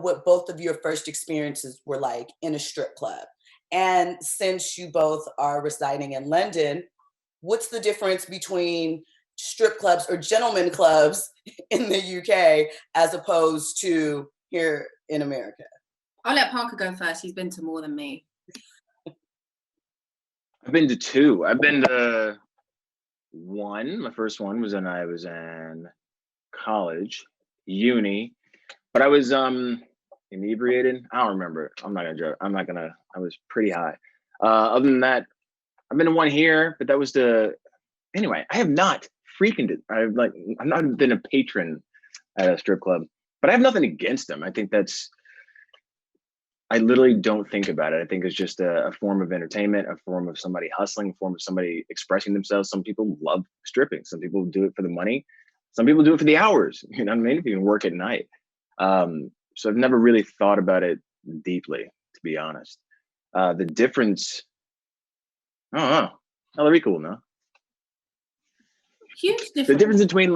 what both of your first experiences were like in a strip club. And since you both are residing in London, what's the difference between strip clubs or gentlemen clubs in the UK as opposed to here in America? I'll let Parker go first. He's been to more than me. I've been to two. I've been to one. My first one was when I was in college, uni, but I was inebriated. I don't remember. I'm not gonna joke. I was pretty high. Other than that, I've been to one here, but that was anyway, I have not frequented it. I've not been a patron at a strip club, but I have nothing against them. I think I literally don't think about it. I think it's just a form of entertainment, a form of somebody hustling, a form of somebody expressing themselves. Some people love stripping. Some people do it for the money. Some people do it for the hours. You know what I mean? If you can work at night. So I've never really thought about it deeply, to be honest. The difference, I don't know. Elarica will know. Huge difference. The difference between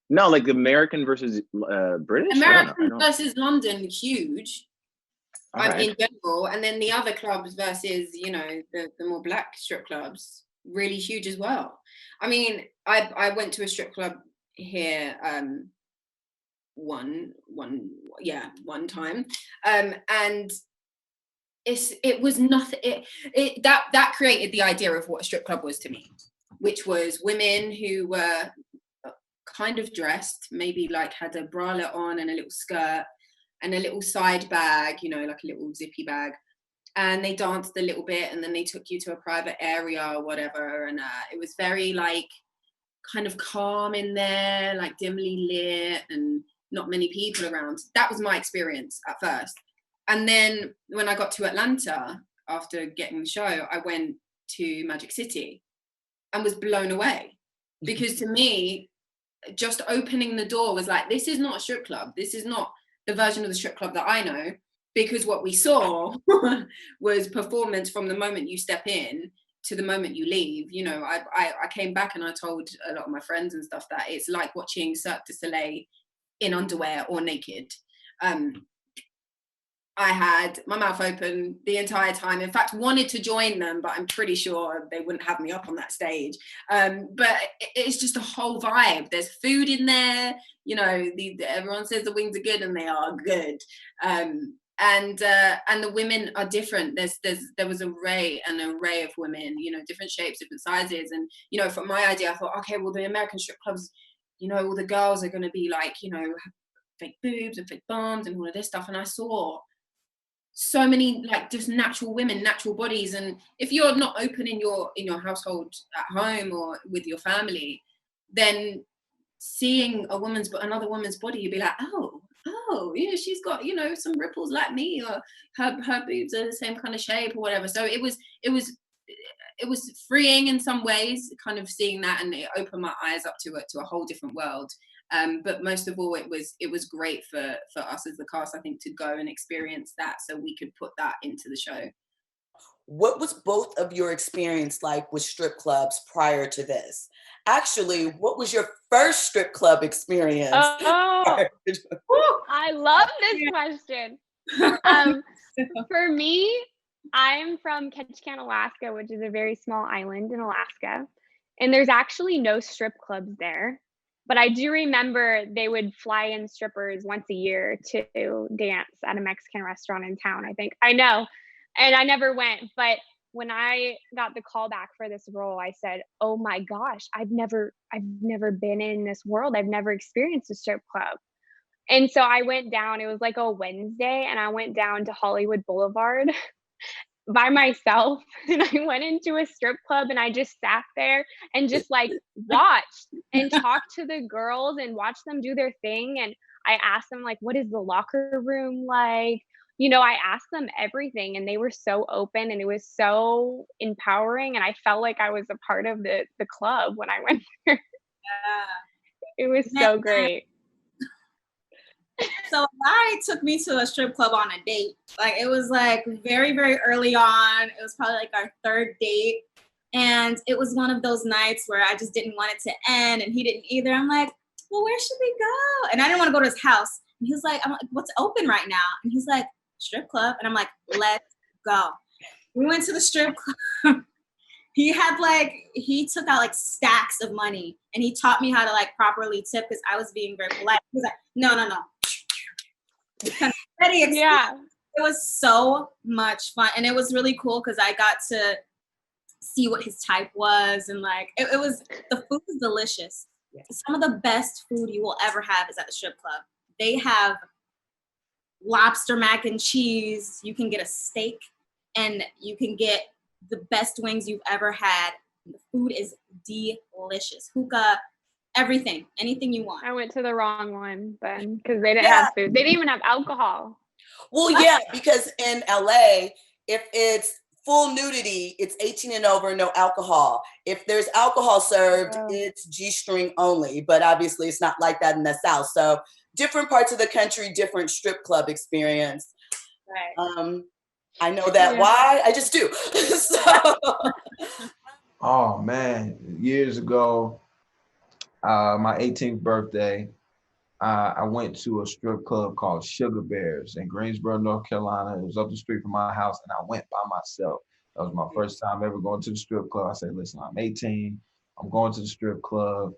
American versus British? American versus London, huge. Right. In general, and then the other clubs versus, the more black strip clubs, really huge as well. I mean, I went to a strip club here one time, and it was nothing. That created the idea of what a strip club was to me, which was women who were kind of dressed, maybe like had a bralette on and a little skirt and a little side bag, like a little zippy bag. And they danced a little bit and then they took you to a private area or whatever. And it was very kind of calm in there, like dimly lit and not many people around. That was my experience at first. And then when I got to Atlanta, after getting the show, I went to Magic City and was blown away. Because to me, just opening the door was like, this is not a strip club. This is not the version of the strip club that I know, because what we saw was performance from the moment you step in to the moment you leave. I came back and I told a lot of my friends and stuff that it's like watching Cirque du Soleil in underwear or naked. I had my mouth open the entire time. In fact, wanted to join them, but I'm pretty sure they wouldn't have me up on that stage. But it's just a whole vibe. There's food in there. Everyone says the wings are good, and they are good. And the women are different. There was an array of women. Different shapes, different sizes. And from my idea, I thought, okay, well, the American strip clubs, all the girls are going to be like, fake boobs and fake bums and all of this stuff. And I saw so many just natural women, natural bodies. And if you're not open in your household at home or with your family, then seeing another woman's body, you'd be like, oh, she's got, some ripples like me, or her boobs are the same kind of shape or whatever. So it was freeing in some ways, kind of seeing that, and it opened my eyes up to a whole different world. But most of all, it was great for us as the cast, I think, to go and experience that so we could put that into the show. What was both of your experience like with strip clubs prior to this? Actually, what was your first strip club experience? I love this question. For me, I'm from Ketchikan, Alaska, which is a very small island in Alaska. And there's actually no strip clubs there. But I do remember they would fly in strippers once a year to dance at a Mexican restaurant in town, I think. I know. And I never went. But when I got the call back for this role, I said, oh my gosh, I've never been in this world. I've never experienced a strip club. And so I went down, it was like a Wednesday, and I went down to Hollywood Boulevard by myself, and I went into a strip club and I just sat there and just watched and talked to the girls and watched them do their thing. And I asked them what is the locker room like? I asked them everything, and they were so open, and it was so empowering. And I felt like I was a part of the club when I went there. Yeah. It was so great. So Larry took me to a strip club on a date. It was very, very early on. It was probably our third date. And it was one of those nights where I just didn't want it to end, and he didn't either. I'm like, well, where should we go? And I didn't want to go to his house. And he was like, I'm like, what's open right now? And he's like, strip club. And I'm like, let's go. We went to the strip club. He took out like stacks of money and he taught me how to like properly tip because I was being very polite. He was like, no. Yeah. It was so much fun. And it was really cool because I got to see what his type was. And like, the food is delicious. Yeah. Some of the best food you will ever have is at the strip club. They have lobster mac and cheese. You can get a steak and you can get the best wings you've ever had. The food is delicious. Hookah, everything, anything you want. I went to the wrong one then because they didn't have food. They didn't even have alcohol. Well, yeah, because in LA, if it's full nudity, it's 18 and over, no alcohol. If there's alcohol served, it's G-string only. But obviously, it's not like that in the South. So different parts of the country, different strip club experience. Right. I know that why? I just do. Oh man, years ago, my 18th birthday, I went to a strip club called Sugar Bears in Greensboro, North Carolina. It was up the street from my house, and I went by myself. That was my first time ever going to the strip club. I said, listen, I'm 18. I'm going to the strip club.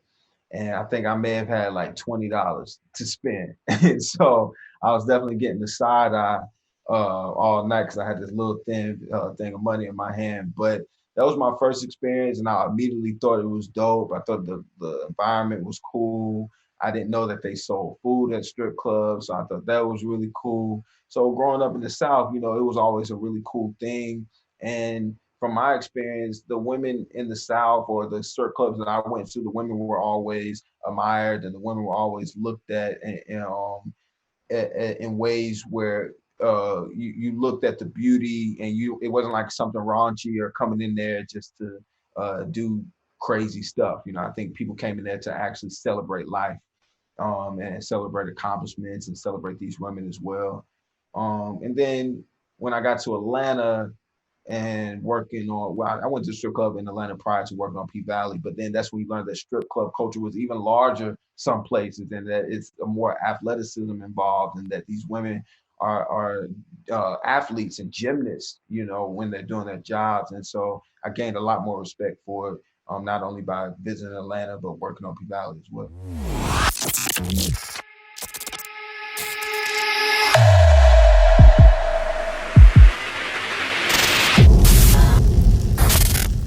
And I think I may have had like $20 to spend. And so I was definitely getting the side eye all night because I had this little thin thing of money in my hand. But that was my first experience, and I immediately thought it was dope. I thought the environment was cool. I didn't know that they sold food at strip clubs, so I thought that was really cool. So growing up in the South, it was always a really cool thing. And from my experience, the women in the South or the strip clubs that I went to, the women were always admired and the women were always looked at in ways where you looked at the beauty and it wasn't like something raunchy or coming in there just to do crazy stuff. I think people came in there to actually celebrate life and celebrate accomplishments and celebrate these women as well. And then when I got to Atlanta and I went to a strip club in Atlanta prior to working on P-Valley, but then that's when you learned that strip club culture was even larger some places and that it's more athleticism involved and that these women are athletes and gymnasts, when they're doing their jobs. And so I gained a lot more respect for it, not only by visiting Atlanta, but working on P-Valley as well.